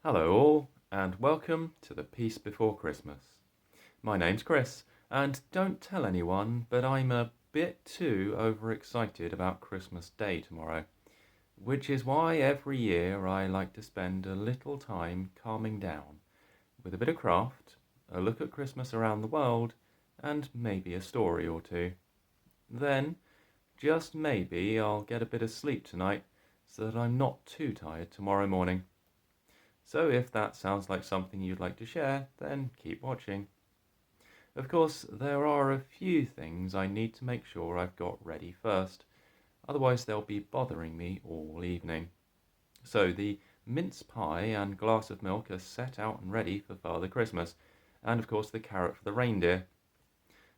Hello, all, and welcome to the Peace Before Christmas. My name's Chris, and don't tell anyone, but I'm a bit too overexcited about Christmas Day tomorrow, which is why every year I like to spend a little time calming down with a bit of craft, a look at Christmas around the world, and maybe a story or two. Then, just maybe, I'll get a bit of sleep tonight so that I'm not too tired tomorrow morning. So if that sounds like something you'd like to share, then keep watching. Of course, there are a few things I need to make sure I've got ready first, otherwise they'll be bothering me all evening. So the mince pie and glass of milk are set out and ready for Father Christmas, and of course the carrot for the reindeer.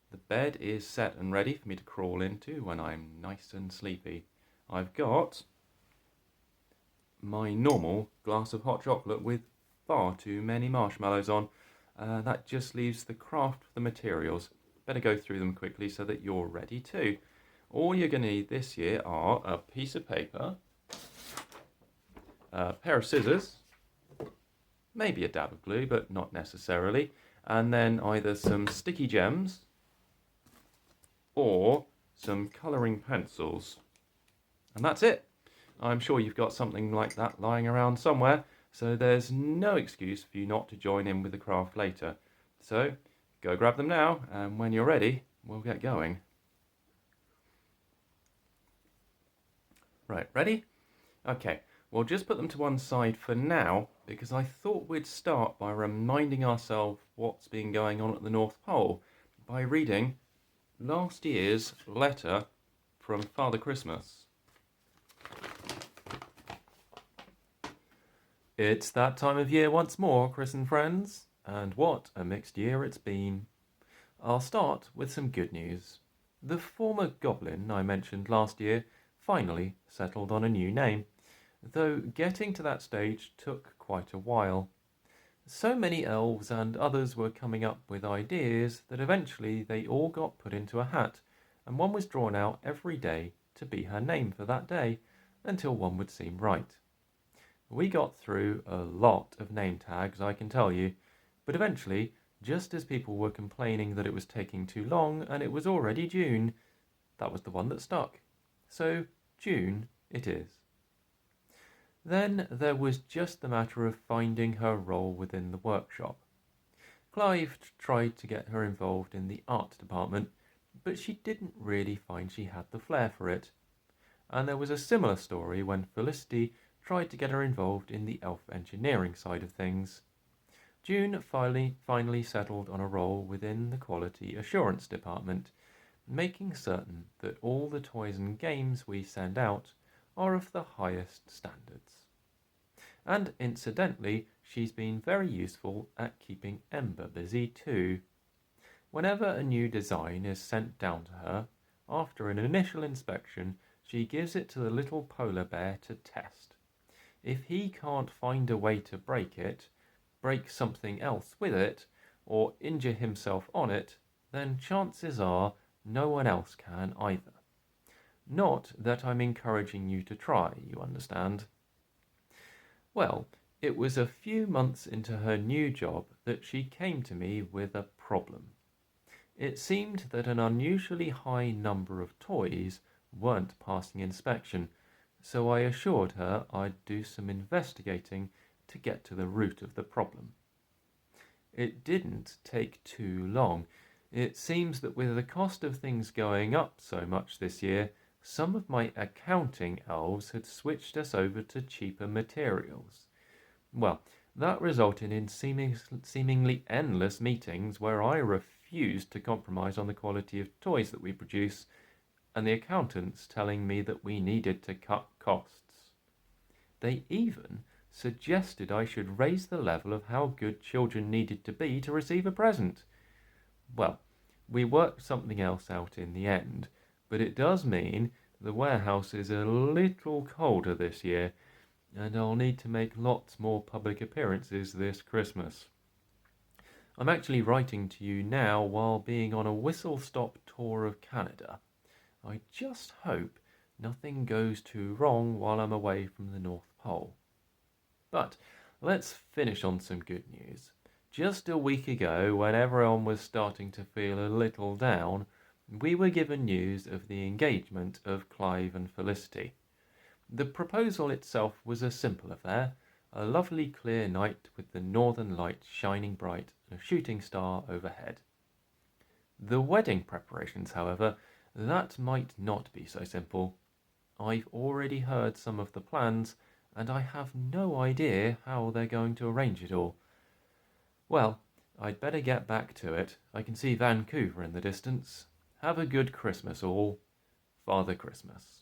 The bed is set and ready for me to crawl into when I'm nice and sleepy. I've got my normal glass of hot chocolate with far too many marshmallows on. That just leaves the craft of the materials. Better go through them quickly so that you're ready too. All you're going to need this year are a piece of paper, a pair of scissors, maybe a dab of glue, but not necessarily, and then either some sticky gems or some colouring pencils. And that's it. I'm sure you've got something like that lying around somewhere, so there's no excuse for you not to join in with the craft later. So go grab them now, and when you're ready, we'll get going. Right, ready? Okay, we'll just put them to one side for now, because I thought we'd start by reminding ourselves what's been going on at the North Pole by reading last year's letter from Father Christmas. It's that time of year once more, Chris and friends, and what a mixed year it's been. I'll start with some good news. The former goblin I mentioned last year finally settled on a new name, though getting to that stage took quite a while. So many elves and others were coming up with ideas that eventually they all got put into a hat, and one was drawn out every day to be her name for that day, until one would seem right. We got through a lot of name tags, I can tell you, but eventually, just as people were complaining that it was taking too long and it was already June, that was the one that stuck. So, June it is. Then there was just the matter of finding her role within the workshop. Clive tried to get her involved in the art department, but she didn't really find she had the flair for it. And there was a similar story when Felicity tried to get her involved in the elf engineering side of things. June finally settled on a role within the quality assurance department, making certain that all the toys and games we send out are of the highest standards. And incidentally, she's been very useful at keeping Ember busy too. Whenever a new design is sent down to her, after an initial inspection, she gives it to the little polar bear to test. If he can't find a way to break something else with it, or injure himself on it, then chances are no one else can either. Not that I'm encouraging you to try, you understand. Well, it was a few months into her new job that she came to me with a problem. It seemed that an unusually high number of toys weren't passing inspection, so I assured her I'd do some investigating to get to the root of the problem. It didn't take too long. It seems that with the cost of things going up so much this year, some of my accounting elves had switched us over to cheaper materials. Well, that resulted in seemingly endless meetings where I refused to compromise on the quality of toys that we produce, and the accountants telling me that we needed to cut costs. They even suggested I should raise the level of how good children needed to be to receive a present. Well, we worked something else out in the end, but it does mean the warehouse is a little colder this year, and I'll need to make lots more public appearances this Christmas. I'm actually writing to you now while being on a whistle-stop tour of Canada. I just hope nothing goes too wrong while I'm away from the North Pole. But Let's finish on some good news. Just a week ago, when everyone was starting to feel a little down, we were given news of the engagement of Clive and Felicity. The proposal itself was a simple affair, a lovely clear night with the northern lights shining bright and a shooting star overhead. The wedding preparations, however, that might not be so simple. I've already heard some of the plans, and I have no idea how they're going to arrange it all. Well, I'd better get back to it. I can see Vancouver in the distance. Have a good Christmas, all. Father Christmas.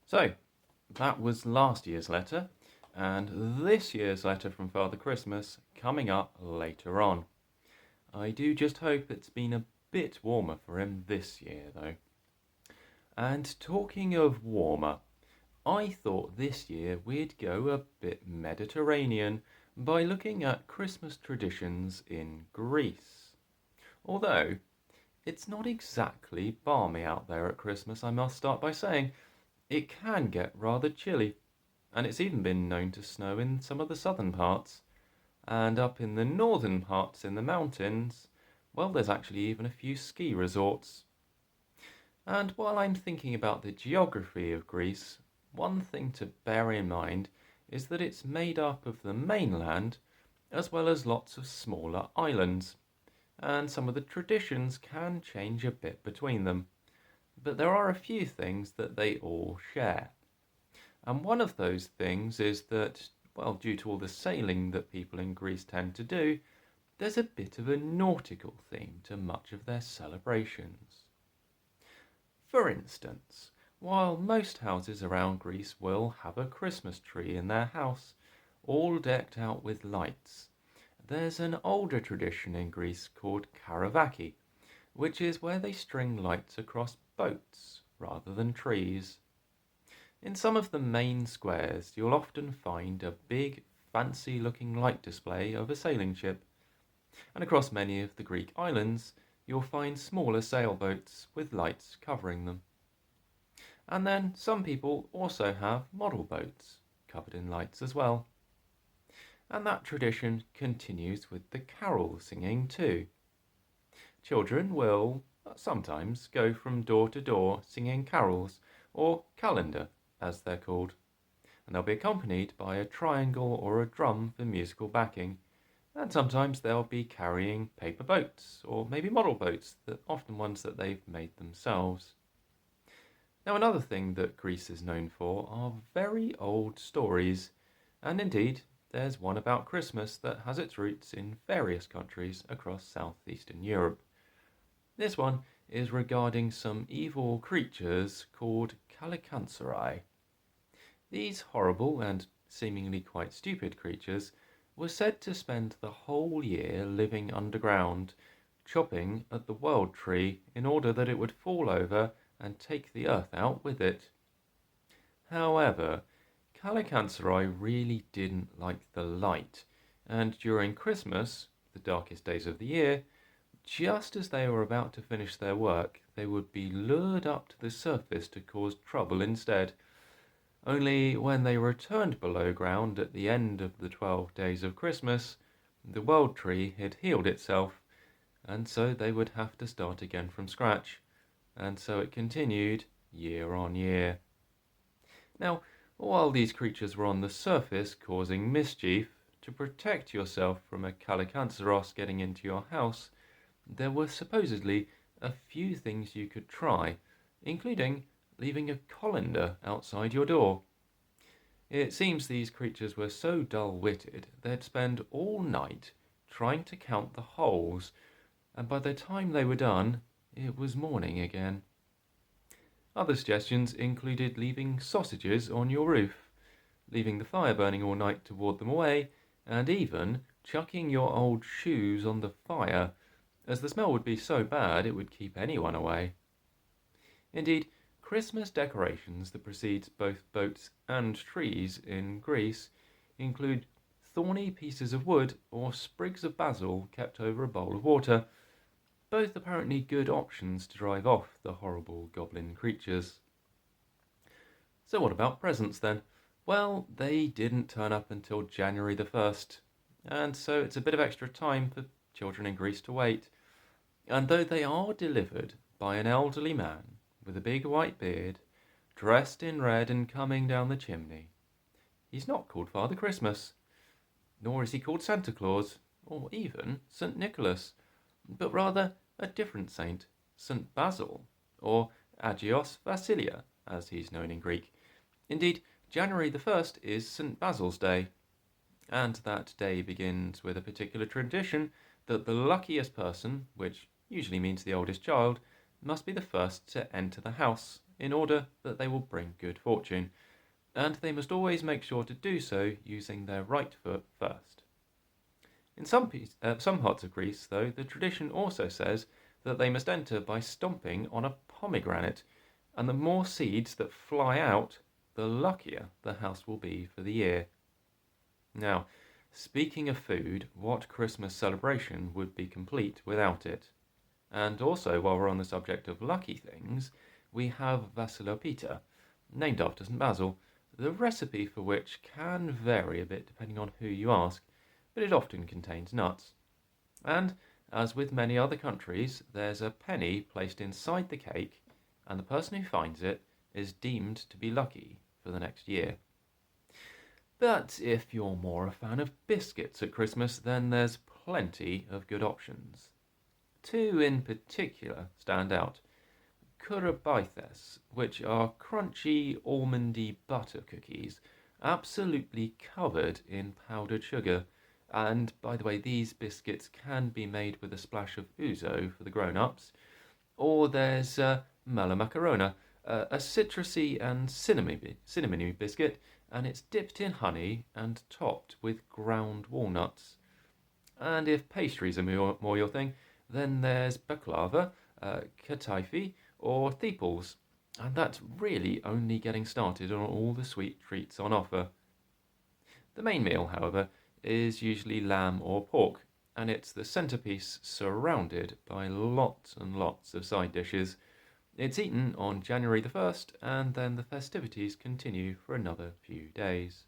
So, that was last year's letter, and this year's letter from Father Christmas coming up later on. I do just hope it's been a bit warmer for him this year, though. And talking of warmer, I thought this year we'd go a bit Mediterranean by looking at Christmas traditions in Greece. Although, it's not exactly balmy out there at Christmas, I must start by saying. It can get rather chilly, and it's even been known to snow in some of the southern parts. And up in the northern parts in the mountains, well, there's actually even a few ski resorts. And while I'm thinking about the geography of Greece, one thing to bear in mind is that it's made up of the mainland as well as lots of smaller islands, and some of the traditions can change a bit between them. But there are a few things that they all share. And one of those things is that, well, due to all the sailing that people in Greece tend to do, there's a bit of a nautical theme to much of their celebrations. For instance, while most houses around Greece will have a Christmas tree in their house, all decked out with lights, there's an older tradition in Greece called Karavaki, which is where they string lights across boats rather than trees. In some of the main squares, you'll often find a big, fancy-looking light display of a sailing ship, and across many of the Greek islands, you'll find smaller sailboats with lights covering them. And then some people also have model boats covered in lights as well. And that tradition continues with the carol singing too. Children will sometimes go from door to door singing carols, or calendar as they're called, and they'll be accompanied by a triangle or a drum for musical backing, and sometimes they'll be carrying paper boats, or maybe model boats, often ones that they've made themselves. Now, another thing that Greece is known for are very old stories, and indeed there's one about Christmas that has its roots in various countries across southeastern Europe. This one is regarding some evil creatures called Kallikantzaroi. These horrible and seemingly quite stupid creatures were said to spend the whole year living underground, chopping at the world tree in order that it would fall over and take the earth out with it. However, Kallikantzaroi really didn't like the light, and during Christmas, the darkest days of the year, just as they were about to finish their work, they would be lured up to the surface to cause trouble instead. Only when they returned below ground at the end of the 12 days of Christmas, the world tree had healed itself, and so they would have to start again from scratch, and so it continued year on year. Now, while these creatures were on the surface causing mischief, to protect yourself from a Kallikantzaros getting into your house, there were supposedly a few things you could try, including leaving a colander outside your door. It seems these creatures were so dull-witted they'd spend all night trying to count the holes, and by the time they were done, it was morning again. Other suggestions included leaving sausages on your roof, leaving the fire burning all night to ward them away, and even chucking your old shoes on the fire, as the smell would be so bad it would keep anyone away. Indeed, Christmas decorations that precedes both boats and trees in Greece include thorny pieces of wood or sprigs of basil kept over a bowl of water, both apparently good options to drive off the horrible goblin creatures. So what about presents then? Well, they didn't turn up until January the 1st, and so it's a bit of extra time for children in Greece to wait. And though they are delivered by an elderly man with a big white beard, dressed in red and coming down the chimney, he's not called Father Christmas, nor is he called Santa Claus, or even St. Nicholas, but rather a different saint, St. Basil, or Agios Vasilia, as he's known in Greek. Indeed, January the 1st is St. Basil's Day, and that day begins with a particular tradition that the luckiest person, which usually means the oldest child, must be the first to enter the house in order that they will bring good fortune, and they must always make sure to do so using their right foot first. In some parts of Greece, though, the tradition also says that they must enter by stomping on a pomegranate, and the more seeds that fly out, the luckier the house will be for the year. Now, speaking of food, what Christmas celebration would be complete without it? And also, while we're on the subject of lucky things, we have Vasilopita, named after St. Basil, the recipe for which can vary a bit depending on who you ask, but it often contains nuts. And, as with many other countries, there's a penny placed inside the cake, and the person who finds it is deemed to be lucky for the next year. But if you're more a fan of biscuits at Christmas, then there's plenty of good options. Two in particular stand out. Kourobaithes, which are crunchy, almondy butter cookies, absolutely covered in powdered sugar. And by the way, these biscuits can be made with a splash of ouzo for the grown-ups. Or there's Mala Macarona, a citrusy and cinnamony biscuit, and it's dipped in honey and topped with ground walnuts. And if pastries are more your thing, then there's baklava, kataifi, or thepals. And that's really only getting started on all the sweet treats on offer. The main meal, however, is usually lamb or pork, and it's the centerpiece surrounded by lots and lots of side dishes. It's eaten on January the 1st, and then the festivities continue for another few days.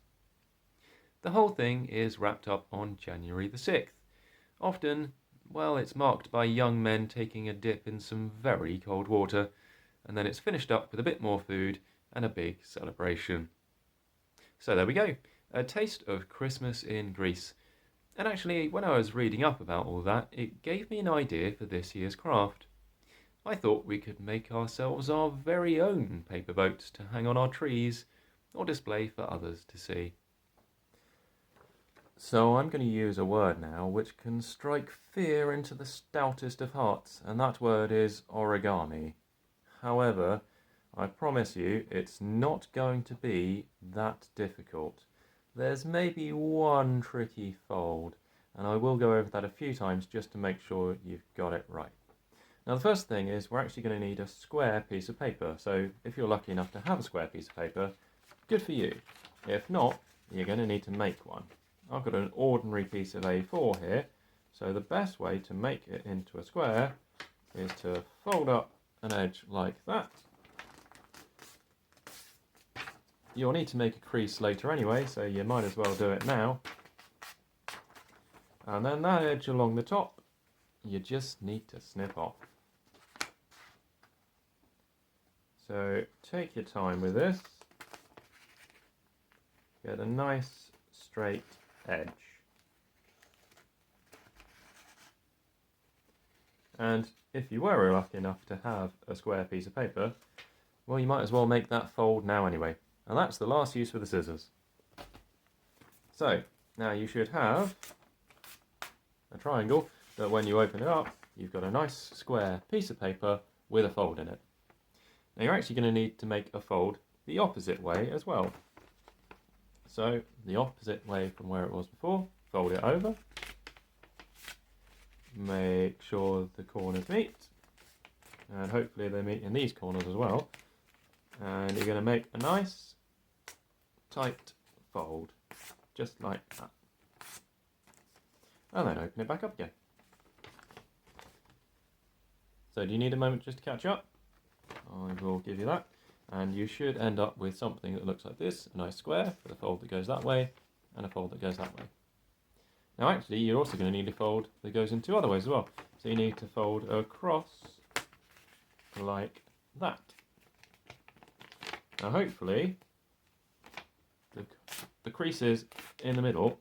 The whole thing is wrapped up on January the 6th. Often, well, it's marked by young men taking a dip in some very cold water, and then it's finished up with a bit more food and a big celebration. So there we go, a taste of Christmas in Greece. And actually, when I was reading up about all that, it gave me an idea for this year's craft. I thought we could make ourselves our very own paper boats to hang on our trees or display for others to see. So I'm going to use a word now which can strike fear into the stoutest of hearts, and that word is origami. However, I promise you it's not going to be that difficult. There's maybe one tricky fold, and I will go over that a few times just to make sure you've got it right. Now the first thing is we're actually going to need a square piece of paper, so if you're lucky enough to have a square piece of paper, good for you. If not, you're going to need to make one. I've got an ordinary piece of A4 here, so the best way to make it into a square is to fold up an edge like that. You'll need to make a crease later anyway, so you might as well do it now. And then that edge along the top, you just need to snip off. So take your time with this. Get a nice straight edge. And if you were lucky enough to have a square piece of paper, well, you might as well make that fold now anyway. And that's the last use for the scissors. So, now you should have a triangle that when you open it up, you've got a nice square piece of paper with a fold in it. Now you're actually going to need to make a fold the opposite way as well. So, the opposite way from where it was before, fold it over. Make sure the corners meet, and hopefully they meet in these corners as well. And you're going to make a nice tight fold, just like that. And then open it back up again. So do you need a moment just to catch up? I will give you that. And you should end up with something that looks like this, a nice square with a fold that goes that way and a fold that goes that way. Now actually you're also going to need a fold that goes in two other ways as well. So you need to fold across like that. Now hopefully the creases in the middle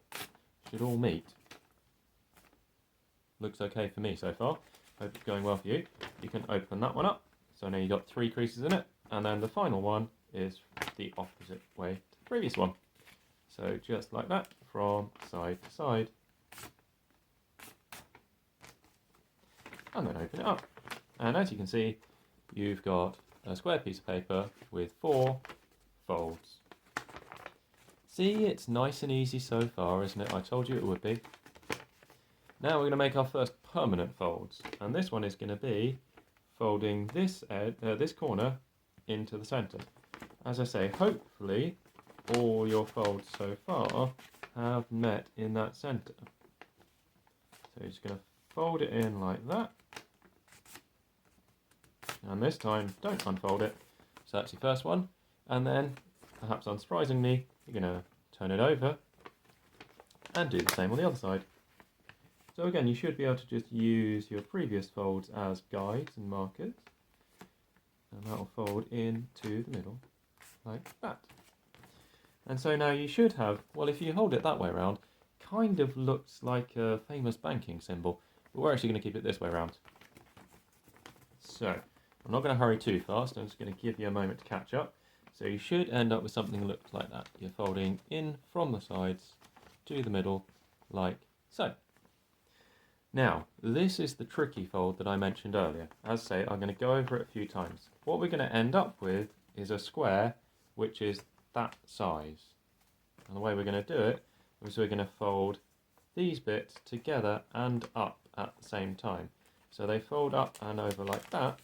should all meet. Looks okay for me so far. Hope it's going well for you. You can open that one up. So now you've got 3 creases in it. And then the final one is the opposite way to the previous one. So just like that, from side to side. And then open it up. And as you can see, you've got a square piece of paper with 4 folds. See, it's nice and easy so far, isn't it? I told you it would be. Now we're going to make our first permanent folds. And this one is going to be folding this corner into the centre. As I say, hopefully all your folds so far have met in that centre. So you're just going to fold it in like that. And this time, don't unfold it. So that's your first one. And then, perhaps unsurprisingly, you're going to turn it over and do the same on the other side. So again, you should be able to just use your previous folds as guides and markers. And that will fold into the middle, like that. And so now you should have, well, if you hold it that way around, kind of looks like a famous banking symbol. But we're actually going to keep it this way around. So, I'm not going to hurry too fast, I'm just going to give you a moment to catch up. So you should end up with something that looks like that. You're folding in from the sides to the middle, like so. Now, this is the tricky fold that I mentioned earlier. As I say, I'm going to go over it a few times. What we're going to end up with is a square which is that size. And the way we're going to do it is we're going to fold these bits together and up at the same time. So they fold up and over like that,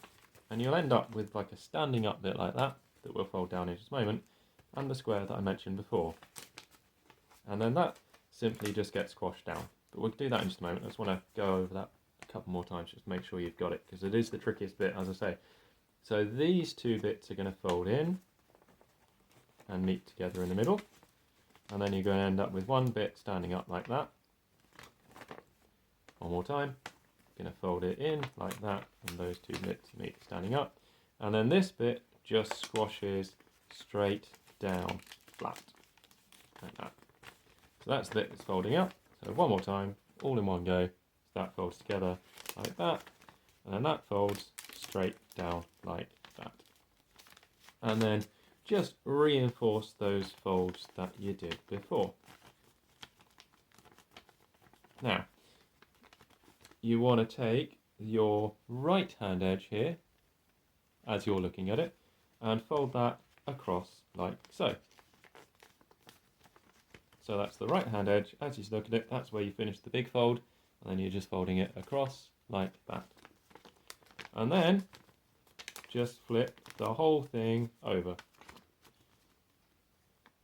and you'll end up with like a standing up bit like that we'll fold down in just a moment, and the square that I mentioned before. And then that simply just gets squashed down. But we'll do that in just a moment. I just want to go over that a couple more times just to make sure you've got it, because it is the trickiest bit, as I say. So these 2 bits are going to fold in and meet together in the middle, and then you're going to end up with one bit standing up like that. One more time. Going to fold it in like that, and those 2 bits meet standing up, and then this bit just squashes straight down flat like that. So that's the bit that's folding up. So one more time, all in one go. So that folds together like that, and then that folds straight down like that. And then just reinforce those folds that you did before. Now, you want to take your right hand edge here, as you're looking at it, and fold that across like so. So that's the right hand edge. As you look at it, that's where you finish the big fold, and then you're just folding it across like that. And then just flip the whole thing over.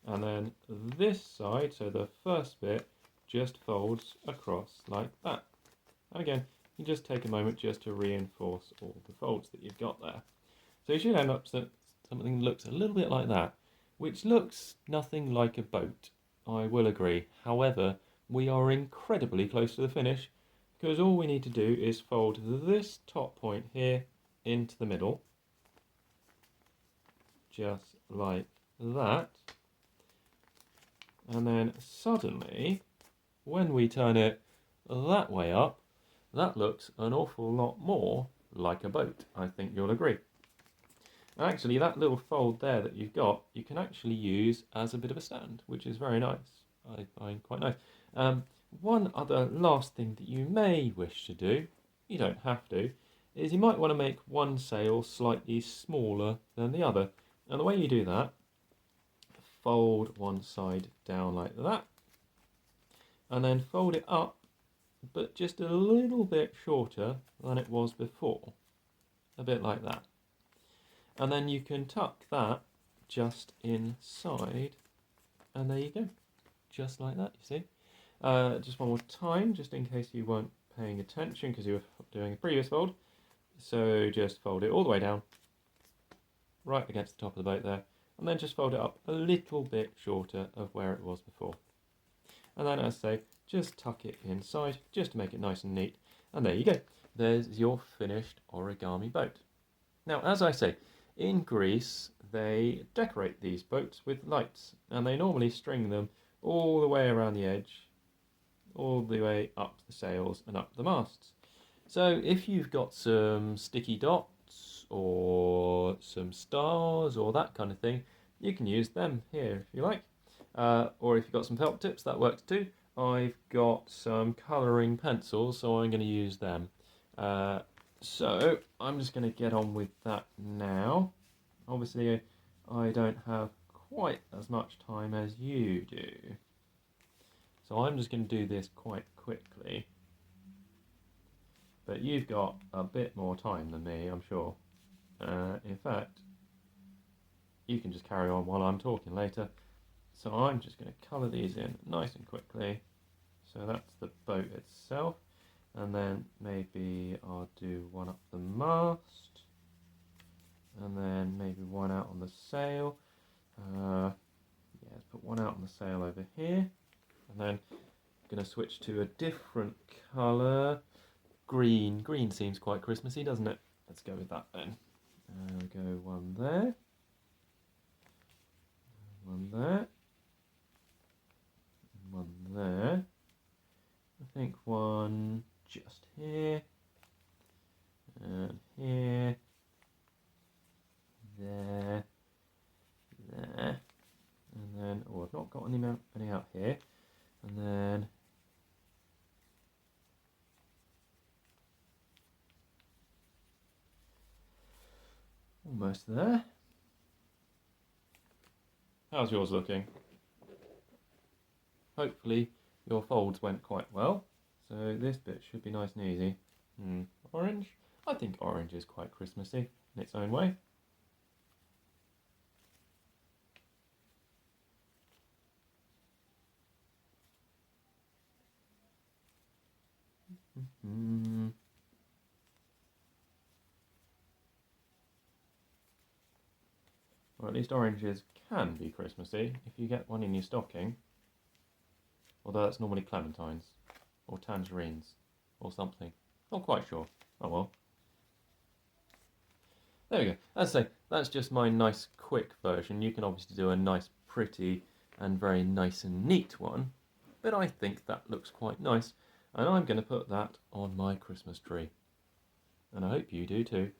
And then this side, so the first bit, just folds across like that. And again, you just take a moment just to reinforce all the folds that you've got there. So you should end up with something that looks a little bit like that, which looks nothing like a boat, I will agree. However, we are incredibly close to the finish, because all we need to do is fold this top point here into the middle, just like that. And then suddenly, when we turn it that way up, that looks an awful lot more like a boat. I think you'll agree. And actually, that little fold there that you've got, you can actually use as a bit of a stand, which is very nice. I find quite nice. One other last thing that you may wish to do, you don't have to, is you might want to make one sail slightly smaller than the other. And the way you do that, fold one side down like that, and then fold it up, but just a little bit shorter than it was before. A bit like that. And then you can tuck that just inside, and there you go. Just like that, you see. Just one more time, just in case you weren't paying attention because you were doing a previous fold. So just fold it all the way down, right against the top of the boat there, and then just fold it up a little bit shorter of where it was before. And then, as I say, just tuck it inside just to make it nice and neat. And there you go. There's your finished origami boat. Now, as I say, in Greece, they decorate these boats with lights, and they normally string them all the way around the edge, all the way up the sails and up the masts. So if you've got some sticky dots or some stars or that kind of thing, you can use them here if you like. Or if you've got some felt tips, that works too. I've got some colouring pencils, so I'm going to use them. So I'm just going to get on with that now. Obviously, I don't have quite as much time as you do. So I'm just going to do this quite quickly. But you've got a bit more time than me, I'm sure. In fact, you can just carry on while I'm talking later. So I'm just going to colour these in nice and quickly. So that's the boat itself. And then maybe I'll do one up the mast. And then maybe one out on the sail. Yeah, let's put one out on the sail over here. And then I'm going to switch to a different colour. Green. Green seems quite Christmassy, doesn't it? Let's go with that then. We'll go one there. One there. One there. I think one just here. And here. There. There. And then, oh, I've not got any out here. And then almost there. How's yours looking? Hopefully your folds went quite well, so this bit should be nice and easy. Orange? I think orange is quite Christmassy in its own way. Or at least oranges can be Christmassy if you get one in your stocking. Although that's normally clementines, or tangerines, or something. Not quite sure. Oh well. There we go. As I say, that's just my nice quick version. You can obviously do a nice, pretty, and very nice and neat one. But I think that looks quite nice. And I'm going to put that on my Christmas tree. And I hope you do too.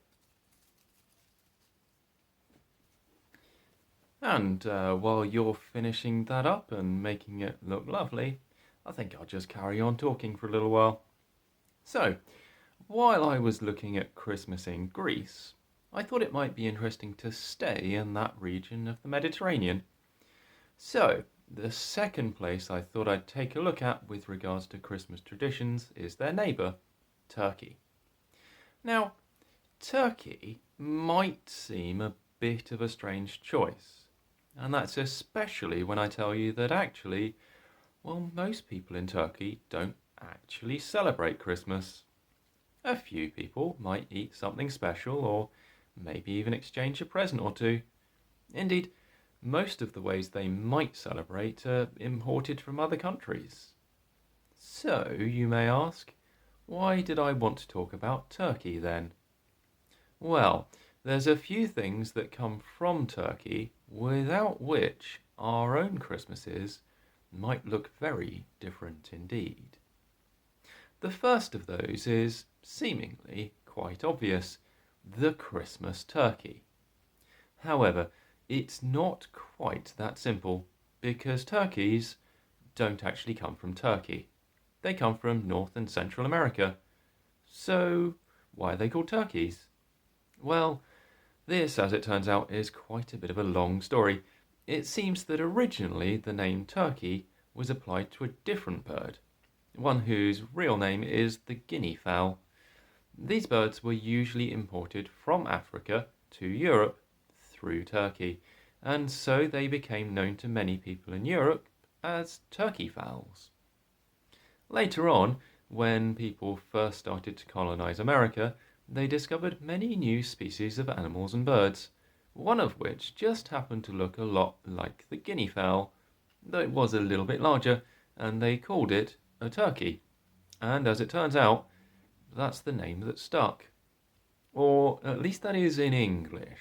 And while you're finishing that up and making it look lovely, I think I'll just carry on talking for a little while. So, while I was looking at Christmas in Greece, I thought it might be interesting to stay in that region of the Mediterranean. So, the second place I thought I'd take a look at with regards to Christmas traditions is their neighbour, Turkey. Now, Turkey might seem a bit of a strange choice. And that's especially when I tell you that actually, well, most people in Turkey don't actually celebrate Christmas. A few people might eat something special or maybe even exchange a present or two. Indeed, most of the ways they might celebrate are imported from other countries. So, you may ask, why did I want to talk about Turkey then? Well, there's a few things that come from Turkey without which our own Christmases might look very different indeed. The first of those is seemingly quite obvious, the Christmas turkey. However, it's not quite that simple because turkeys don't actually come from Turkey. They come from North and Central America. So, why are they called turkeys? Well, this, as it turns out, is quite a bit of a long story. It seems that originally the name turkey was applied to a different bird, one whose real name is the guinea fowl. These birds were usually imported from Africa to Europe through Turkey, and so they became known to many people in Europe as turkey fowls. Later on, when people first started to colonize America, they discovered many new species of animals and birds. one of which just happened to look a lot like the guinea fowl, though it was a little bit larger, and they called it a turkey. And as it turns out, that's the name that stuck. Or at least that is in English.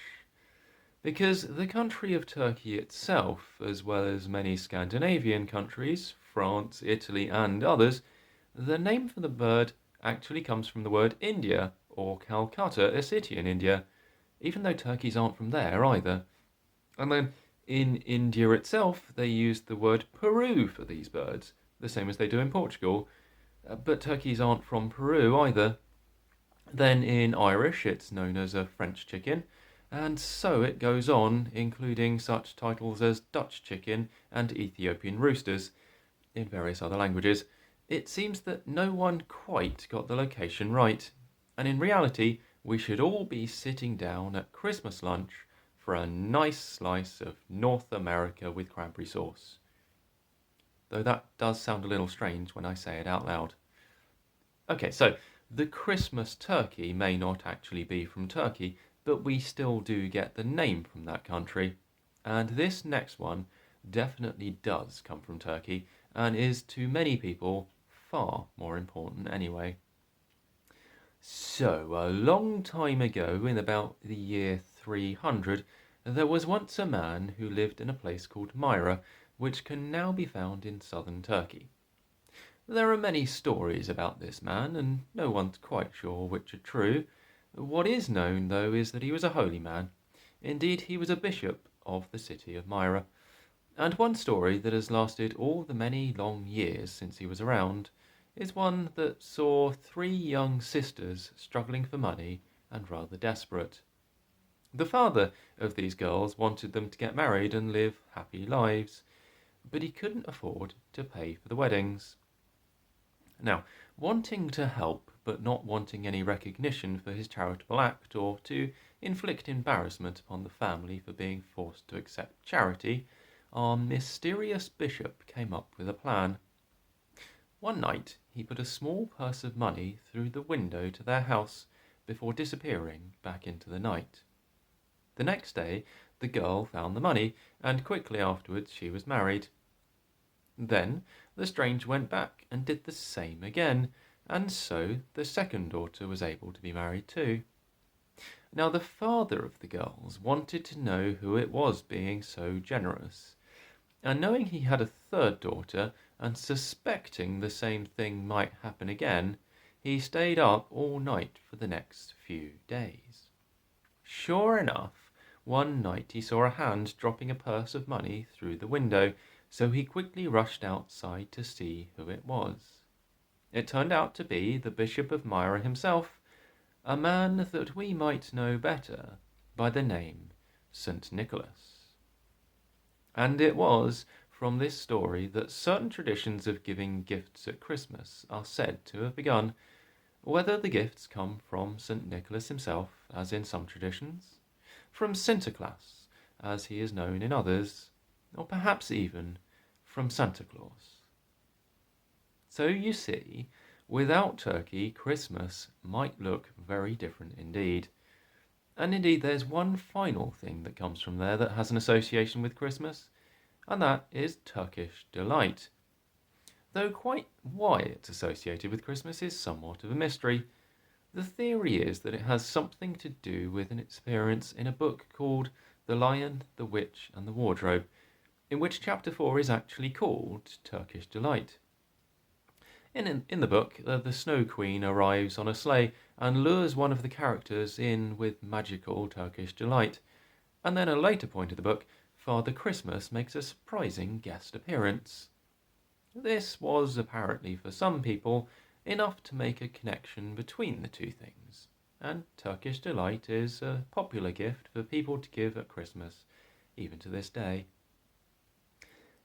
Because the country of Turkey itself, as well as many Scandinavian countries, France, Italy, and others, the name for the bird actually comes from the word India, or Calcutta, a city in India, even though turkeys aren't from there either. And then in India itself, they use the word Peru for these birds, the same as they do in Portugal. But turkeys aren't from Peru either. Then in Irish, it's known as a French chicken, and so it goes on, including such titles as Dutch chicken and Ethiopian roosters in various other languages. It seems that no one quite got the location right, and in reality, we should all be sitting down at Christmas lunch for a nice slice of North America with cranberry sauce. Though that does sound a little strange when I say it out loud. Okay, so the Christmas turkey may not actually be from Turkey, but we still do get the name from that country. And this next one definitely does come from Turkey and is to many people far more important anyway. So, a long time ago, in about the year 300, there was once a man who lived in a place called Myra, which can now be found in southern Turkey. There are many stories about this man, and no one's quite sure which are true. What is known, though, is that he was a holy man. Indeed, he was a bishop of the city of Myra. And one story that has lasted all the many long years since he was around is one that saw three young sisters struggling for money and rather desperate. The father of these girls wanted them to get married and live happy lives, but he couldn't afford to pay for the weddings. Now, wanting to help, but not wanting any recognition for his charitable act or to inflict embarrassment upon the family for being forced to accept charity, our mysterious bishop came up with a plan. One night, he put a small purse of money through the window to their house before disappearing back into the night. The next day, the girl found the money, and quickly afterwards she was married. Then the stranger went back and did the same again, and so the second daughter was able to be married too. Now the father of the girls wanted to know who it was being so generous, and knowing he had a third daughter, and suspecting the same thing might happen again, he stayed up all night for the next few days. Sure enough, one night he saw a hand dropping a purse of money through the window, so he quickly rushed outside to see who it was. It turned out to be the Bishop of Myra himself, a man that we might know better by the name St. Nicholas. And it was from this story that certain traditions of giving gifts at Christmas are said to have begun, whether the gifts come from St. Nicholas himself, as in some traditions, from Sinterklaas, as he is known in others, or perhaps even from Santa Claus. So you see, without turkey, Christmas might look very different indeed. And indeed, there's one final thing that comes from there that has an association with Christmas, and that is Turkish delight. Though quite why it's associated with Christmas is somewhat of a mystery. The theory is that it has something to do with its appearance in a book called The Lion, the Witch, and the Wardrobe, in which chapter 4 is actually called Turkish Delight. In the book, the Snow Queen arrives on a sleigh and lures one of the characters in with magical Turkish delight. And then at a later point of the book, Father Christmas makes a surprising guest appearance. This was apparently for some people enough to make a connection between the two things, and Turkish Delight is a popular gift for people to give at Christmas, even to this day.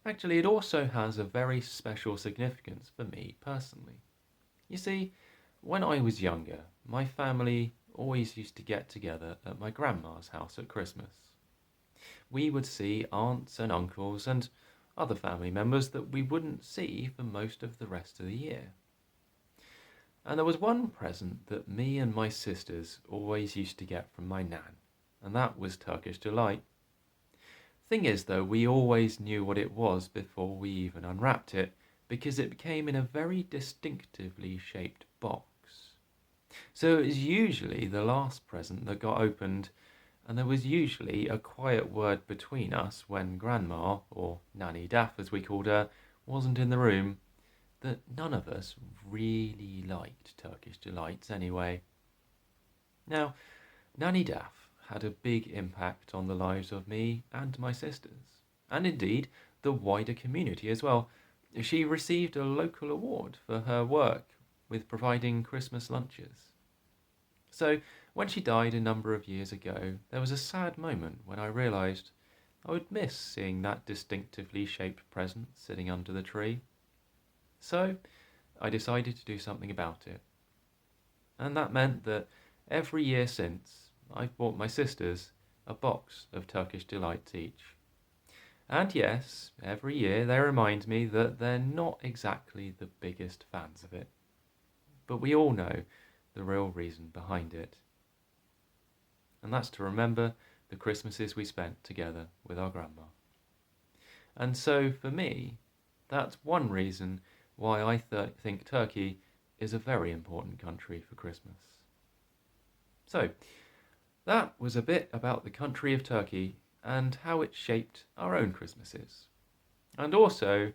Actually, it also has a very special significance for me personally. You see, when I was younger, my family always used to get together at my grandma's house at Christmas. We would see aunts and uncles and other family members that we wouldn't see for most of the rest of the year. And there was one present that me and my sisters always used to get from my nan, and that was Turkish Delight. Thing is, though, we always knew what it was before we even unwrapped it, because it came in a very distinctively shaped box. So it was usually the last present that got opened, and there was usually a quiet word between us when Grandma, or Nanny Daff as we called her, wasn't in the room, that none of us really liked Turkish Delights anyway. Now, Nanny Daff had a big impact on the lives of me and my sisters, and indeed the wider community as well. She received a local award for her work with providing Christmas lunches. So, when she died a number of years ago, there was a sad moment when I realised I would miss seeing that distinctively shaped present sitting under the tree. So, I decided to do something about it. And that meant that every year since, I've bought my sisters a box of Turkish Delights each. And yes, every year they remind me that they're not exactly the biggest fans of it. But we all know the real reason behind it. And that's to remember the Christmases we spent together with our grandma. And so for me, that's one reason why I think Turkey is a very important country for Christmas. So, that was a bit about the country of Turkey and how it shaped our own Christmases. And also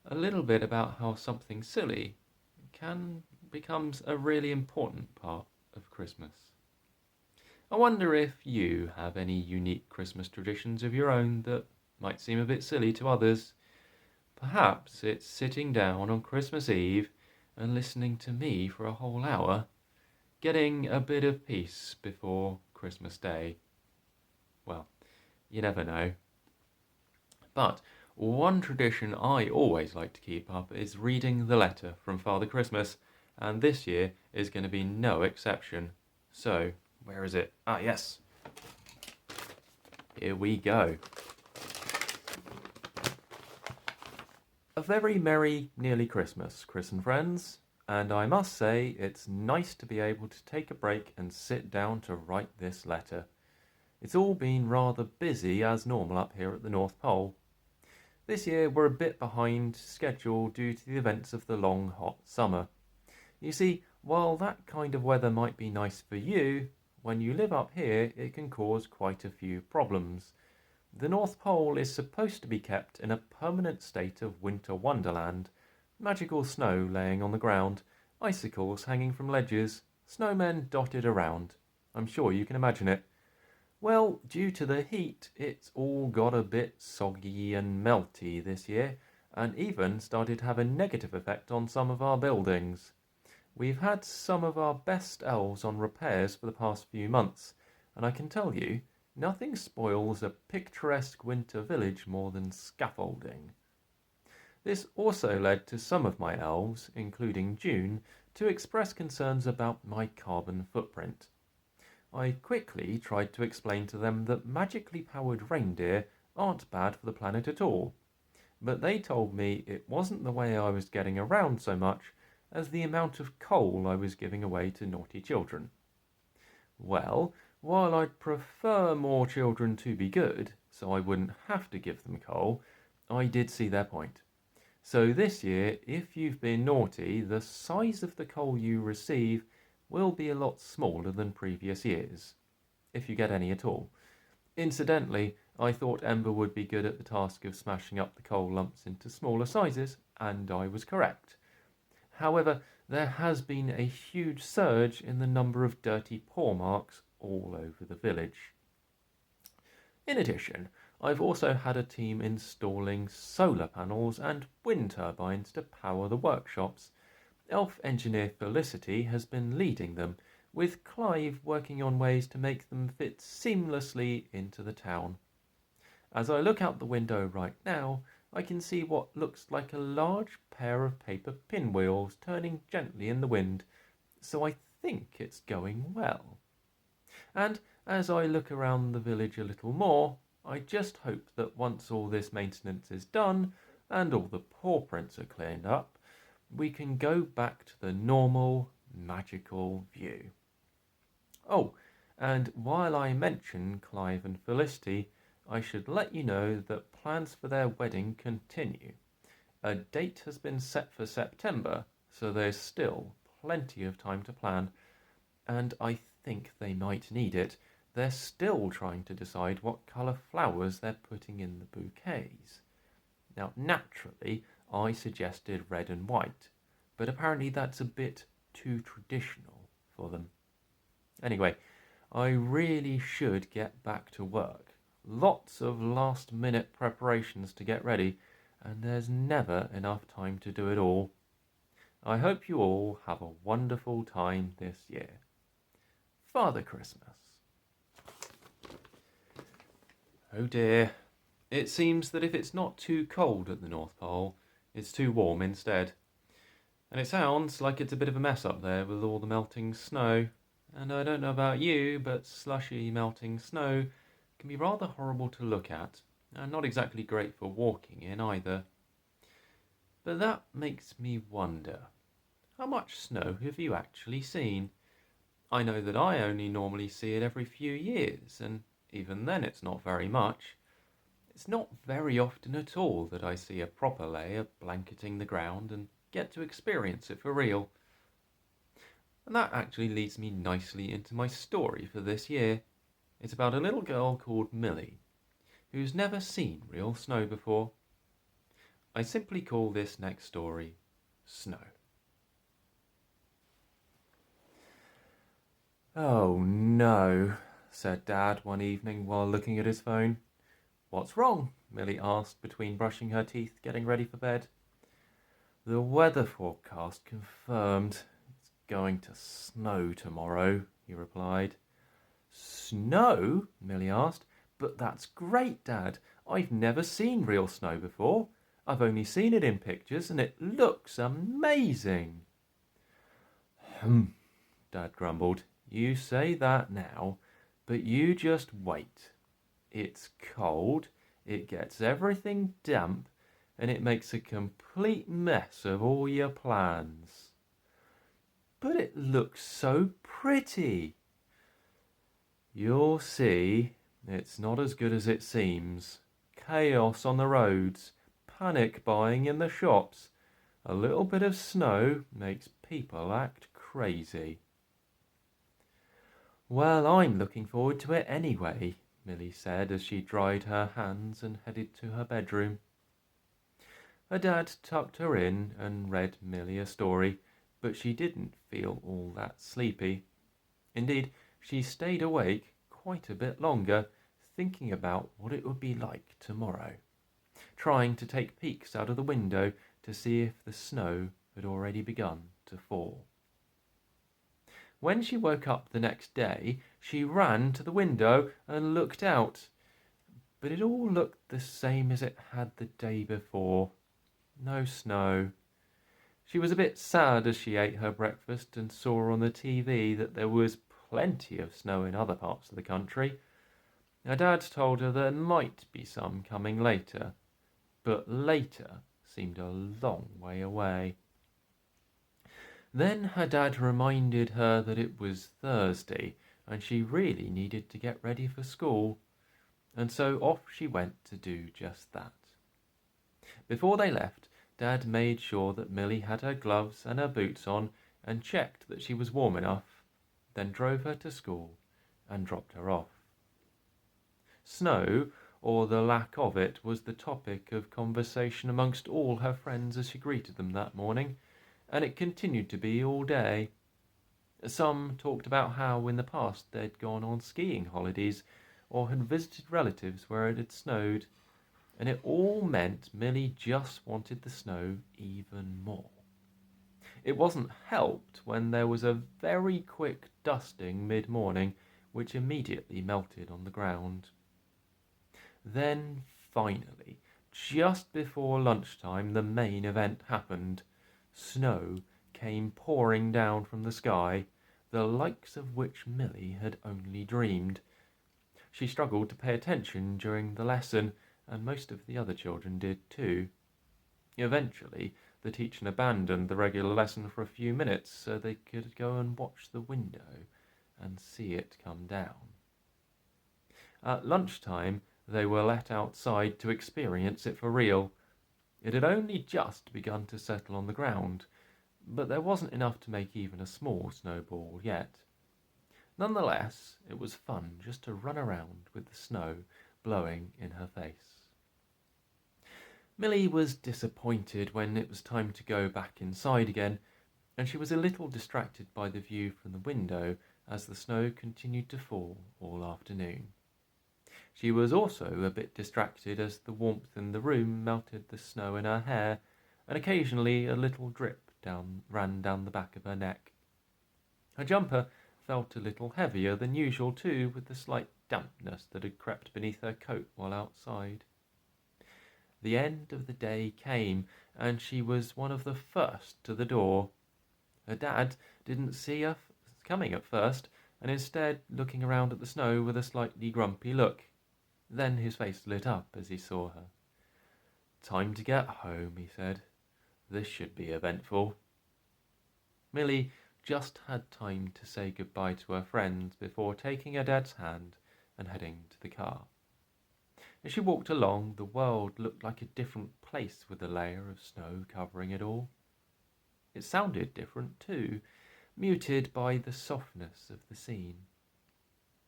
a little bit about how something silly can becomes a really important part of Christmas. I wonder if you have any unique Christmas traditions of your own that might seem a bit silly to others. Perhaps it's sitting down on Christmas Eve and listening to me for a whole hour, getting a bit of peace before Christmas Day. Well, you never know. But one tradition I always like to keep up is reading the letter from Father Christmas, and this year is going to be no exception. So, where is it? Ah, yes. Here we go. A very merry, nearly Christmas, Chris and friends, and I must say it's nice to be able to take a break and sit down to write this letter. It's all been rather busy as normal up here at the North Pole. This year we're a bit behind schedule due to the events of the long, hot summer. You see, while that kind of weather might be nice for you, when you live up here it can cause quite a few problems. The North Pole is supposed to be kept in a permanent state of winter wonderland. Magical snow laying on the ground, icicles hanging from ledges, snowmen dotted around. I'm sure you can imagine it. Well, due to the heat, it's all got a bit soggy and melty this year, and even started to have a negative effect on some of our buildings. We've had some of our best elves on repairs for the past few months, and I can tell you, nothing spoils a picturesque winter village more than scaffolding. This also led to some of my elves, including June, to express concerns about my carbon footprint. I quickly tried to explain to them that magically powered reindeer aren't bad for the planet at all, but they told me it wasn't the way I was getting around so much as the amount of coal I was giving away to naughty children. Well, while I'd prefer more children to be good, so I wouldn't have to give them coal, I did see their point. So this year, if you've been naughty, the size of the coal you receive will be a lot smaller than previous years, if you get any at all. Incidentally, I thought Ember would be good at the task of smashing up the coal lumps into smaller sizes, and I was correct. However, there has been a huge surge in the number of dirty paw marks all over the village. In addition, I've also had a team installing solar panels and wind turbines to power the workshops. Elf engineer Felicity has been leading them, with Clive working on ways to make them fit seamlessly into the town. As I look out the window right now, I can see what looks like a large pair of paper pinwheels turning gently in the wind, so I think it's going well. And as I look around the village a little more, I just hope that once all this maintenance is done and all the paw prints are cleaned up, we can go back to the normal, magical view. Oh, And while I mention Clive and Felicity, I should let you know that plans for their wedding continue. A date has been set for September, so there's still plenty of time to plan, and I think they might need it. They're still trying to decide what colour flowers they're putting in the bouquets. Now, naturally, I suggested red and white, but apparently that's a bit too traditional for them. Anyway, I really should get back to work. Lots of last minute preparations to get ready, and there's never enough time to do it all. I hope you all have a wonderful time this year. Father Christmas. Oh dear. It seems that if it's not too cold at the North Pole, it's too warm instead. And it sounds like it's a bit of a mess up there with all the melting snow. And I don't know about you, but slushy melting snow can be rather horrible to look at, and not exactly great for walking in either. But that makes me wonder, how much snow have you actually seen? I know that I only normally see it every few years, and even then it's not very much. It's not very often at all that I see a proper layer blanketing the ground and get to experience it for real. And that actually leads me nicely into my story for this year. It's about a little girl called Millie, who's never seen real snow before. I simply call this next story Snow. "Oh no," said Dad one evening while looking at his phone. "What's wrong?" Millie asked between brushing her teeth getting ready for bed. "The weather forecast confirmed. It's going to snow tomorrow," he replied. "Snow?" Millie asked. "But that's great, Dad. I've never seen real snow before. I've only seen it in pictures and it looks amazing." Dad grumbled. "You say that now, but you just wait. It's cold, it gets everything damp, and it makes a complete mess of all your plans." "But it looks so pretty." "You'll see. It's not as good as it seems. Chaos on the roads, panic buying in the shops. A little bit of snow makes people act crazy." "Well, I'm looking forward to it anyway," Millie said as she dried her hands and headed to her bedroom. Her dad tucked her in and read Millie a story, but she didn't feel all that sleepy. Indeed, she stayed awake quite a bit longer, thinking about what it would be like tomorrow, trying to take peeks out of the window to see if the snow had already begun to fall. When she woke up the next day, she ran to the window and looked out. But it all looked the same as it had the day before. No snow. She was a bit sad as she ate her breakfast and saw on the TV that there was plenty of snow in other parts of the country. Her dad told her there might be some coming later, but later seemed a long way away. Then her dad reminded her that it was Thursday and she really needed to get ready for school, and so off she went to do just that. Before they left, Dad made sure that Millie had her gloves and her boots on and checked that she was warm enough, then drove her to school and dropped her off. Snow, or the lack of it, was the topic of conversation amongst all her friends as she greeted them that morning, and it continued to be all day. Some talked about how in the past they'd gone on skiing holidays or had visited relatives where it had snowed, and it all meant Millie just wanted the snow even more. It wasn't helped when there was a very quick dusting mid-morning which immediately melted on the ground. Then, finally, just before lunchtime, the main event happened. Snow came pouring down from the sky, the likes of which Millie had only dreamed. She struggled to pay attention during the lesson, and most of the other children did too. Eventually, the teacher abandoned the regular lesson for a few minutes so they could go and watch the window and see it come down. At lunchtime, they were let outside to experience it for real. It had only just begun to settle on the ground, but there wasn't enough to make even a small snowball yet. Nonetheless, it was fun just to run around with the snow blowing in her face. Millie was disappointed when it was time to go back inside again, and she was a little distracted by the view from the window as the snow continued to fall all afternoon. She was also a bit distracted as the warmth in the room melted the snow in her hair, and occasionally a little drip ran down the back of her neck. Her jumper felt a little heavier than usual too, with the slight dampness that had crept beneath her coat while outside. The end of the day came, and she was one of the first to the door. Her dad didn't see her coming at first, and instead looking around at the snow with a slightly grumpy look. Then his face lit up as he saw her. "Time to get home," he said. "This should be eventful." Millie just had time to say goodbye to her friends before taking her dad's hand and heading to the car. As she walked along, the world looked like a different place with a layer of snow covering it all. It sounded different too, muted by the softness of the scene.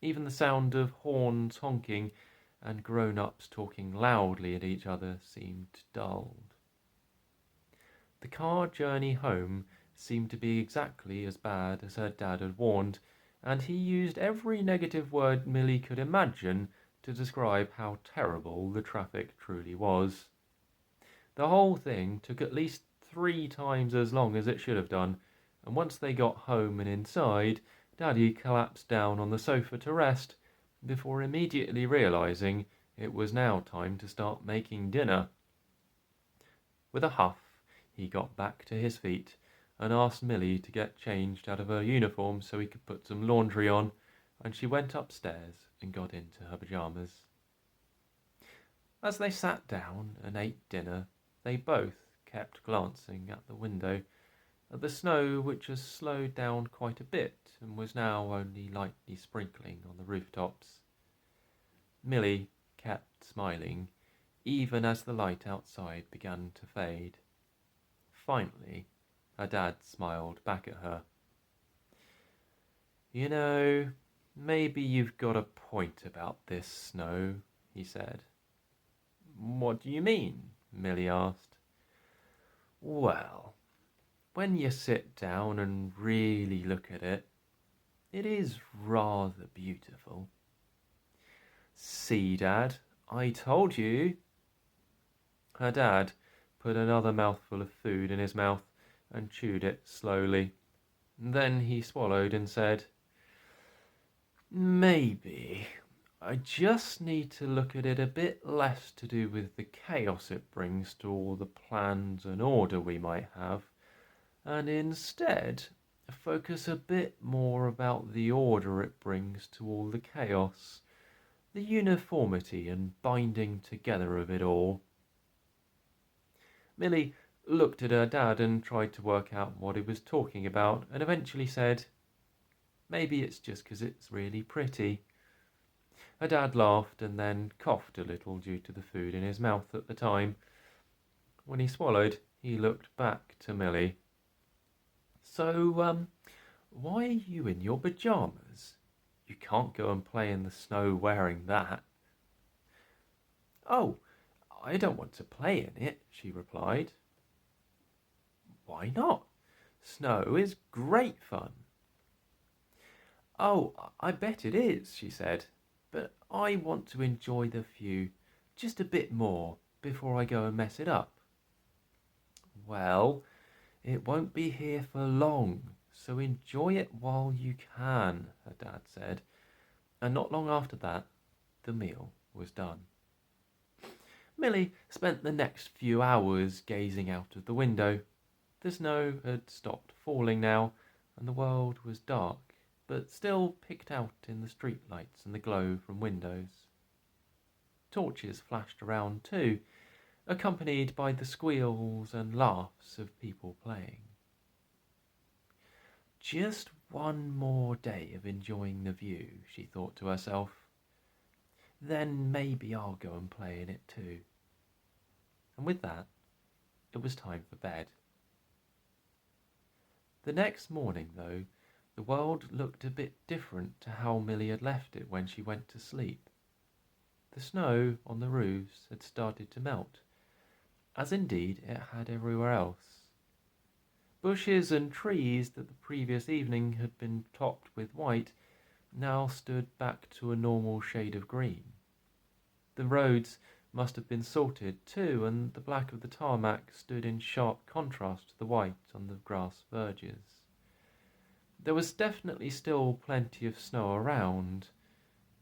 Even the sound of horns honking and grown-ups talking loudly at each other seemed dulled. The car journey home seemed to be exactly as bad as her dad had warned, and he used every negative word Millie could imagine to describe how terrible the traffic truly was. The whole thing took at least 3 times as long as it should have done, and once they got home and inside, Daddy collapsed down on the sofa to rest, before immediately realizing it was now time to start making dinner. With a huff, he got back to his feet and asked Millie to get changed out of her uniform so he could put some laundry on, and she went upstairs and got into her pyjamas. As they sat down and ate dinner, they both kept glancing at the window, at the snow which had slowed down quite a bit and was now only lightly sprinkling on the rooftops. Millie kept smiling, even as the light outside began to fade. Finally, her dad smiled back at her. "You know, maybe you've got a point about this snow," he said. "What do you mean?" Millie asked. "Well, when you sit down and really look at it, it is rather beautiful." "See, Dad, I told you." Her dad put another mouthful of food in his mouth and chewed it slowly. Then he swallowed and said, "Maybe I just need to look at it a bit less to do with the chaos it brings to all the plans and order we might have, and instead focus a bit more about the order it brings to all the chaos, the uniformity and binding together of it all." Millie looked at her dad and tried to work out what he was talking about, and eventually said, "Maybe it's just 'cause it's really pretty." Her dad laughed and then coughed a little due to the food in his mouth at the time. When he swallowed, he looked back to Millie. "So, why are you in your pyjamas? You can't go and play in the snow wearing that." "Oh, I don't want to play in it," she replied. "Why not? Snow is great fun." "Oh, I bet it is," she said, "but I want to enjoy the view just a bit more before I go and mess it up." "Well, it won't be here for long, so enjoy it while you can," her dad said, and not long after that, the meal was done. Millie spent the next few hours gazing out of the window. The snow had stopped falling now, and the world was dark, but still picked out in the streetlights and the glow from windows. Torches flashed around too, accompanied by the squeals and laughs of people playing. "Just One more day of enjoying the view, she thought to herself. Then maybe I'll go and play in it too. And with that, it was time for bed. The next morning, though, the world looked a bit different to how Milly had left it when she went to sleep. The snow on the roofs had started to melt, as indeed it had everywhere else. Bushes and trees that the previous evening had been topped with white now stood back to a normal shade of green. The roads must have been salted too, and the black of the tarmac stood in sharp contrast to the white on the grass verges. There was definitely still plenty of snow around,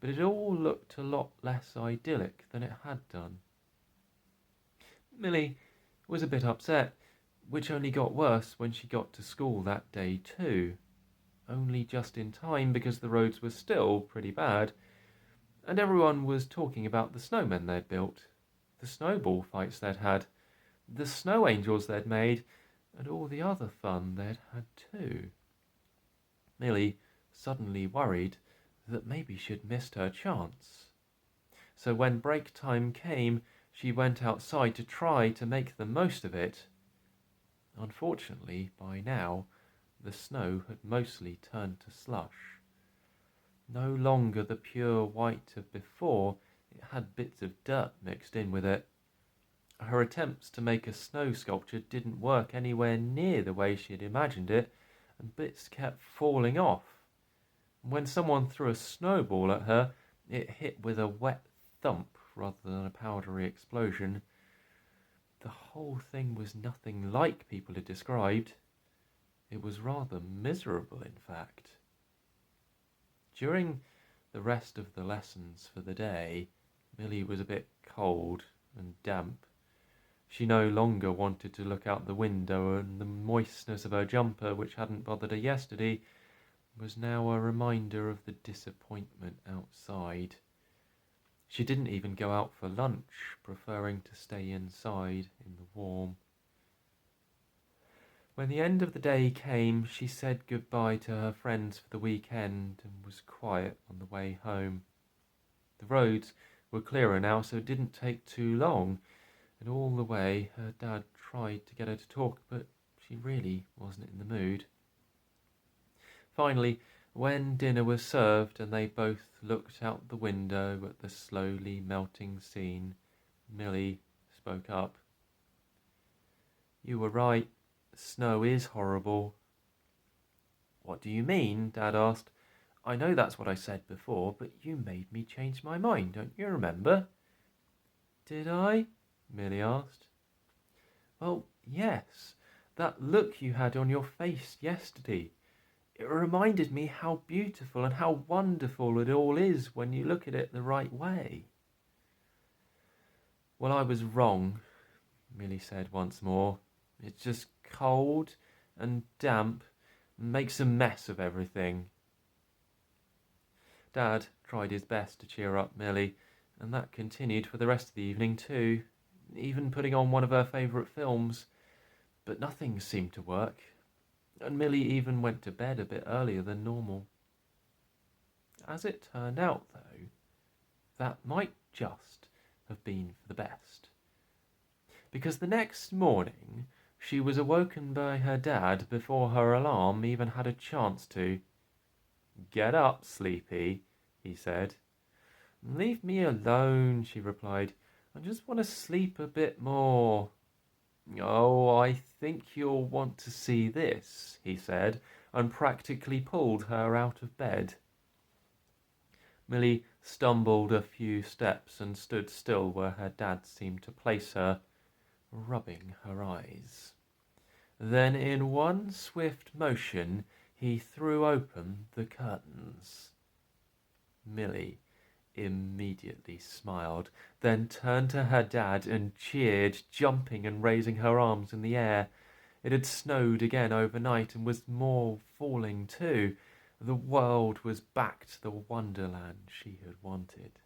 but it all looked a lot less idyllic than it had done. Milly was a bit upset, which only got worse when she got to school that day too, only just in time because the roads were still pretty bad, and everyone was talking about the snowmen they'd built, the snowball fights they'd had, the snow angels they'd made, and all the other fun they'd had too. Milly suddenly worried that maybe she'd missed her chance. So when break time came, she went outside to try to make the most of it. Unfortunately, by now, the snow had mostly turned to slush. No longer the pure white of before, it had bits of dirt mixed in with it. Her attempts to make a snow sculpture didn't work anywhere near the way she had imagined it, and bits kept falling off. When someone threw a snowball at her, it hit with a wet thump rather than a powdery explosion. The whole thing was nothing like people had described. It was rather miserable, in fact. During the rest of the lessons for the day, Milly was a bit cold and damp. She no longer wanted to look out the window, and the moistness of her jumper, which hadn't bothered her yesterday, was now a reminder of the disappointment outside. She didn't even go out for lunch, preferring to stay inside in the warm. When the end of the day came, she said goodbye to her friends for the weekend and was quiet on the way home. The roads were clearer now, so it didn't take too long, and all the way her dad tried to get her to talk, but she really wasn't in the mood. Finally, when dinner was served and they both looked out the window at the slowly melting scene, Milly spoke up. "You were right. Snow is horrible." "What do you mean?" Dad asked. "I know that's what I said before, but you made me change my mind, don't you remember?" "Did I?" Milly asked. "Well, yes. That look you had on your face yesterday. It reminded me how beautiful and how wonderful it all is when you look at it the right way." "Well, I was wrong," Milly said once more. "It's just cold and damp and makes a mess of everything." Dad tried his best to cheer up Milly, and that continued for the rest of the evening too, even putting on one of her favourite films. But nothing seemed to work, and Milly even went to bed a bit earlier than normal. As it turned out, though, that might just have been for the best, because the next morning she was awoken by her dad before her alarm even had a chance to. "Get up, sleepy," he said. "Leave me alone," she replied. "I just want to sleep a bit more." "Oh, I think you'll want to see this," he said, and practically pulled her out of bed. Milly stumbled a few steps and stood still where her dad seemed to place her, rubbing her eyes. Then in one swift motion he threw open the curtains. Milly immediately smiled, then turned to her dad and cheered, jumping and raising her arms in the air. It had snowed again overnight and was more falling too. The world was back to the wonderland she had wanted.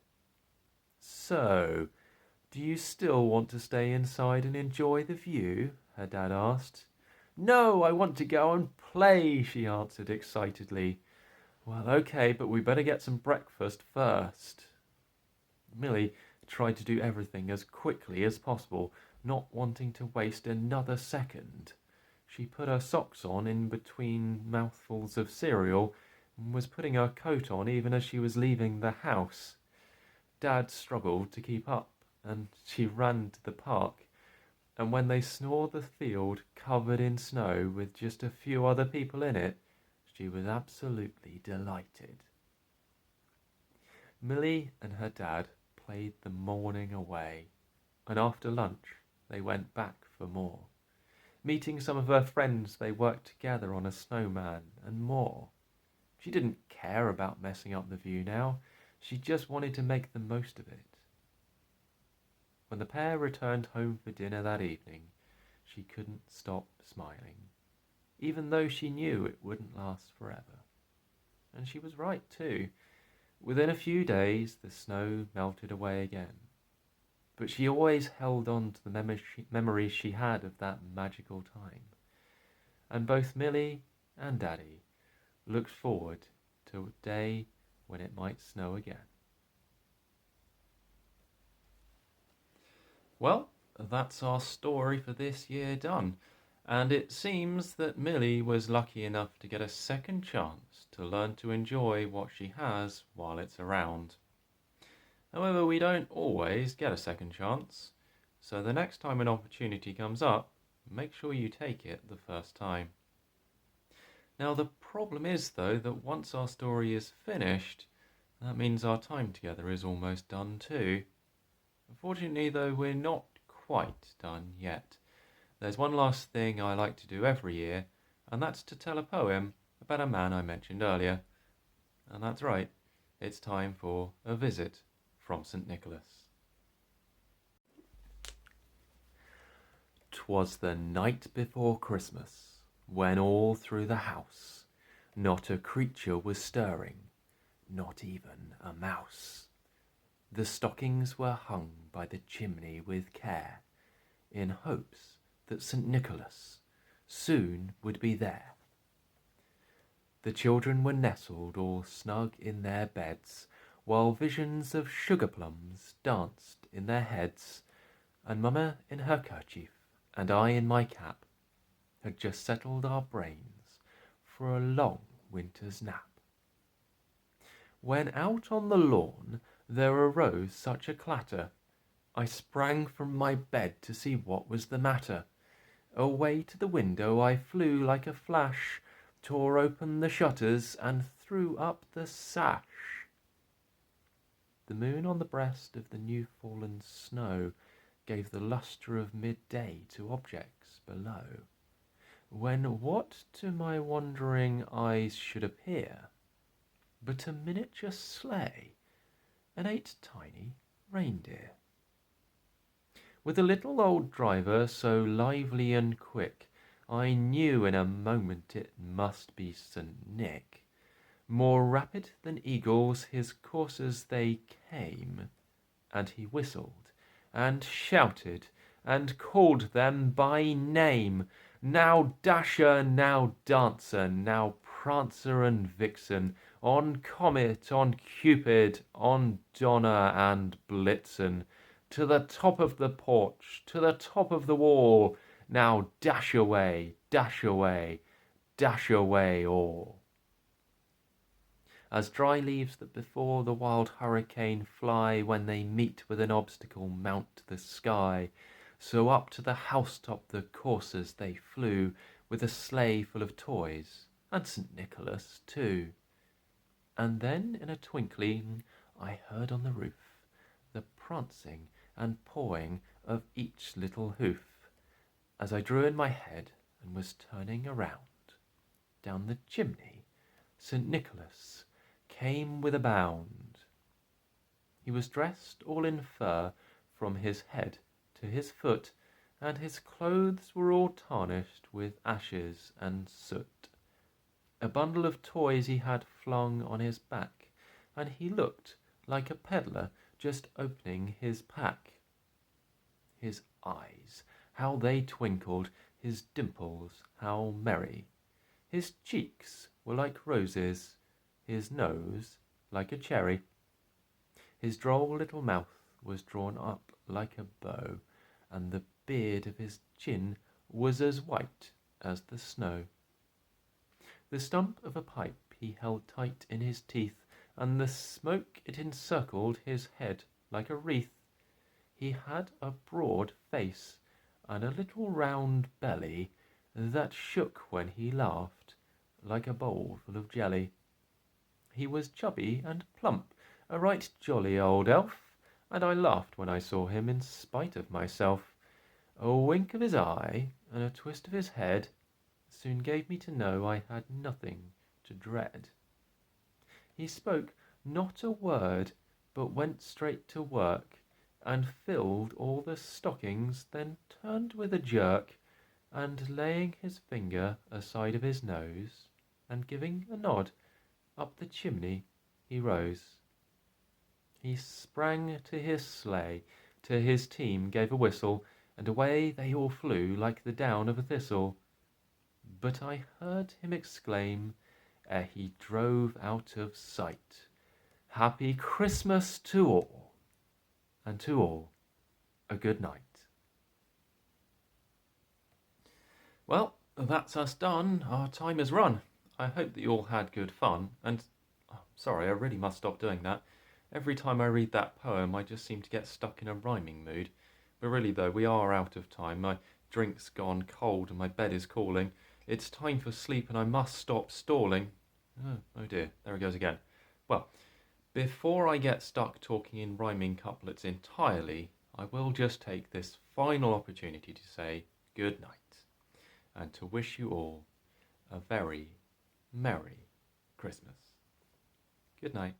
"So, do you still want to stay inside and enjoy the view?" her dad asked. "No, I want to go and play," she answered excitedly. "Well, okay, but we better get some breakfast first." Millie tried to do everything as quickly as possible, not wanting to waste another second. She put her socks on in between mouthfuls of cereal and was putting her coat on even as she was leaving the house. Dad struggled to keep up, and she ran to the park. And when they saw the field covered in snow with just a few other people in it, she was absolutely delighted. Millie and her dad played the morning away, and after lunch they went back for more. Meeting some of her friends, they worked together on a snowman and more. She didn't care about messing up the view now. She just wanted to make the most of it. When the pair returned home for dinner that evening, she couldn't stop smiling, even though she knew it wouldn't last forever. And she was right, too. Within a few days, the snow melted away again. But she always held on to the memories she had of that magical time. And both Millie and Daddy looked forward to a day when it might snow again. Well, that's our story for this year done. And it seems that Millie was lucky enough to get a second chance to learn to enjoy what she has while it's around. However, we don't always get a second chance, so the next time an opportunity comes up, make sure you take it the first time. Now, the problem is, though, that once our story is finished, that means our time together is almost done too. Unfortunately, though, we're not quite done yet. There's one last thing I like to do every year, and that's to tell a poem about a man I mentioned earlier. And that's right, it's time for a visit from St. Nicholas. 'Twas the night before Christmas, when all through the house not a creature was stirring, not even a mouse. The stockings were hung by the chimney with care, in hopes that St. Nicholas soon would be there. The children were nestled all snug in their beds, while visions of sugar plums danced in their heads, and Mamma in her kerchief, and I in my cap, had just settled our brains for a long winter's nap. When out on the lawn there arose such a clatter, I sprang from my bed to see what was the matter. Away to the window I flew like a flash, tore open the shutters, and threw up the sash. The moon on the breast of the new-fallen snow gave the lustre of midday to objects below, when what to my wondering eyes should appear but a miniature sleigh and 8 tiny reindeer. With a little old driver so lively and quick, I knew in a moment it must be St. Nick. More rapid than eagles his coursers they came, and he whistled and shouted and called them by name. Now Dasher, now Dancer, now Prancer and Vixen, on Comet, on Cupid, on Donner and Blitzen, to the top of the porch, to the top of the wall, now dash away, dash away, dash away all. As dry leaves that before the wild hurricane fly when they meet with an obstacle mount the sky, so up to the housetop the coursers they flew, with a sleigh full of toys, and St. Nicholas too. And then in a twinkling I heard on the roof the prancing and pawing of each little hoof, as I drew in my head and was turning around. Down the chimney St. Nicholas came with a bound. He was dressed all in fur from his head to his foot, and his clothes were all tarnished with ashes and soot. A bundle of toys he had flung on his back, and he looked like a peddler just opening his pack. His eyes, how they twinkled, his dimples how merry. His cheeks were like roses, his nose like a cherry. His droll little mouth was drawn up like a bow, and the beard of his chin was as white as the snow. The stump of a pipe he held tight in his teeth, and the smoke it encircled his head like a wreath. He had a broad face, and a little round belly that shook when he laughed, like a bowl full of jelly. He was chubby and plump, a right jolly old elf, and I laughed when I saw him in spite of myself. A wink of his eye and a twist of his head soon gave me to know I had nothing to dread. He spoke not a word, but went straight to work, and filled all the stockings, then turned with a jerk, and laying his finger aside of his nose, and giving a nod, up the chimney he rose. He sprang to his sleigh, to his team gave a whistle, and away they all flew like the down of a thistle. But I heard him exclaim, ere he drove out of sight, "Happy Christmas to all, and to all a good night." Well, that's us done. Our time has run. I hope that you all had good fun. And sorry, I really must stop doing that. Every time I read that poem, I just seem to get stuck in a rhyming mood. But really, though, we are out of time. My drink's gone cold and my bed is calling. It's time for sleep and I must stop stalling. Oh dear, there he goes again. Well, before I get stuck talking in rhyming couplets entirely, I will just take this final opportunity to say good night and to wish you all a very Merry Christmas. Good night.